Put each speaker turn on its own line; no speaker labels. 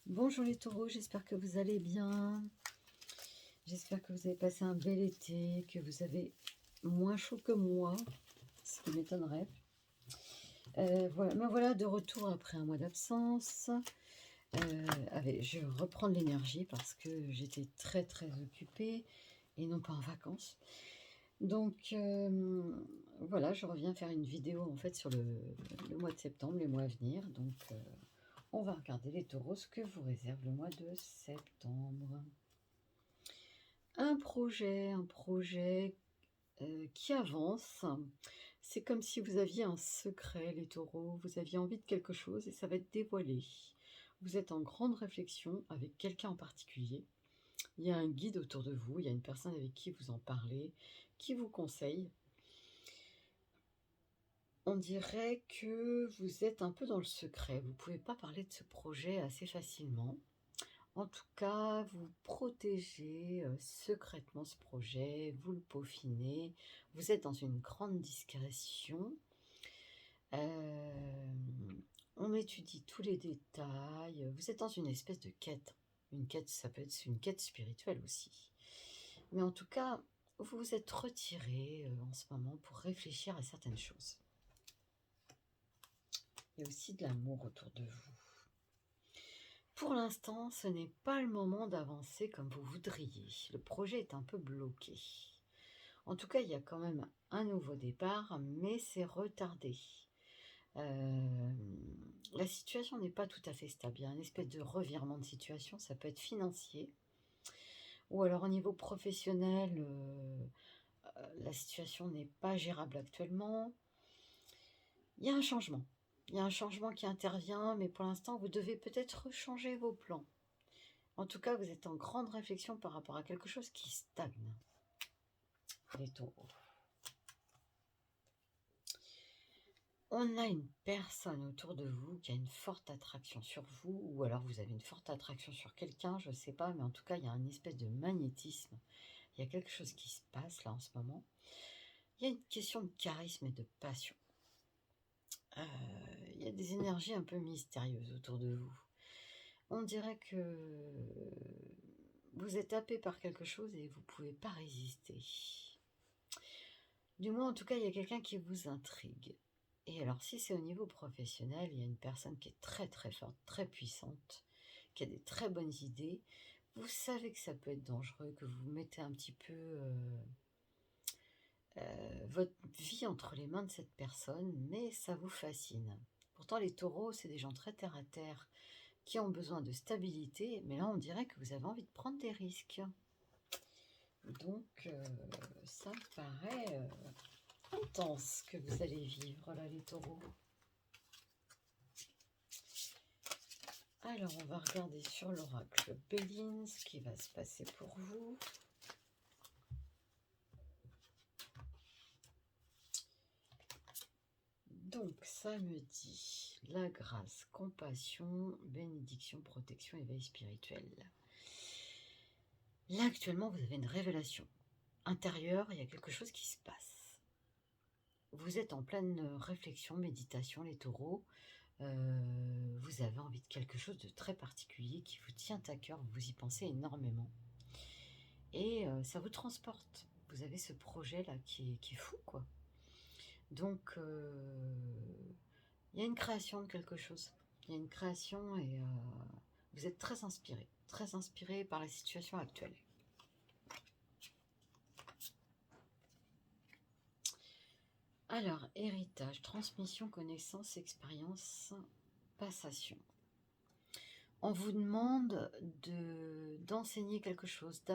Bonjour les taureaux, j'espère que vous allez bien. J'espère que vous avez passé un bel été, que vous avez moins chaud que moi, ce qui m'étonnerait. Voilà, me voilà de retour après un mois d'absence. Je reprends de l'énergie parce que j'étais très très occupée et non pas en vacances. Donc voilà, je reviens faire une vidéo en fait sur le mois de septembre, les mois à venir. Donc on va regarder les taureaux, ce que vous réserve le mois de septembre. Un projet qui avance. C'est comme si vous aviez un secret, les taureaux. Vous aviez envie de quelque chose et ça va être dévoilé. Vous êtes en grande réflexion avec quelqu'un en particulier. Il y a un guide autour de vous, il y a une personne avec qui vous en parlez, qui vous conseille. On dirait que vous êtes un peu dans le secret. Vous ne pouvez pas parler de ce projet assez facilement. En tout cas, vous protégez secrètement ce projet, vous le peaufinez, vous êtes dans une grande discrétion. On étudie tous les détails, vous êtes dans une espèce de quête. Une quête, ça peut être une quête spirituelle aussi. Mais en tout cas, vous vous êtes retiré en ce moment pour réfléchir à certaines choses. Il y a aussi de l'amour autour de vous. Pour l'instant, ce n'est pas le moment d'avancer comme vous voudriez. Le projet est un peu bloqué. En tout cas, il y a quand même un nouveau départ, mais c'est retardé. La situation n'est pas tout à fait stable. Il y a une espèce de revirement de situation. Ça peut être financier. Ou alors au niveau professionnel, la situation n'est pas gérable actuellement. Il y a un changement. Il y a un changement qui intervient, mais pour l'instant, vous devez peut-être changer vos plans. En tout cas, vous êtes en grande réflexion par rapport à quelque chose qui stagne. Les taureaux. On a une personne autour de vous qui a une forte attraction sur vous, ou alors vous avez une forte attraction sur quelqu'un, je ne sais pas, mais en tout cas, il y a une espèce de magnétisme. Il y a quelque chose qui se passe là en ce moment. Il y a une question de charisme et de passion. Il y a des énergies un peu mystérieuses autour de vous. On dirait que vous êtes happé par quelque chose et vous ne pouvez pas résister. Du moins, en tout cas, il y a quelqu'un qui vous intrigue. Et alors, si c'est au niveau professionnel, il y a une personne qui est très très forte, très puissante, qui a des très bonnes idées. Vous savez que ça peut être dangereux, que vous mettez un petit peu votre vie entre les mains de cette personne, mais ça vous fascine. Pourtant, les taureaux, c'est des gens très terre à terre, qui ont besoin de stabilité, mais là, on dirait que vous avez envie de prendre des risques. Donc, ça me paraît intense que vous allez vivre, là, les taureaux. Alors, on va regarder sur l'oracle Béline ce qui va se passer pour vous. Donc, ça me dit la grâce, compassion, bénédiction, protection, éveil spirituel. Là, actuellement, vous avez une révélation intérieure, il y a quelque chose qui se passe. Vous êtes en pleine réflexion, méditation, les taureaux. Vous avez envie de quelque chose de très particulier qui vous tient à cœur, vous y pensez énormément. Et ça vous transporte. Vous avez ce projet-là qui est fou, quoi. Donc, il y a une création de quelque chose. Il y a une création et vous êtes très inspiré par la situation actuelle. Alors, héritage, transmission, connaissance, expérience, passation. On vous demande d'enseigner quelque chose,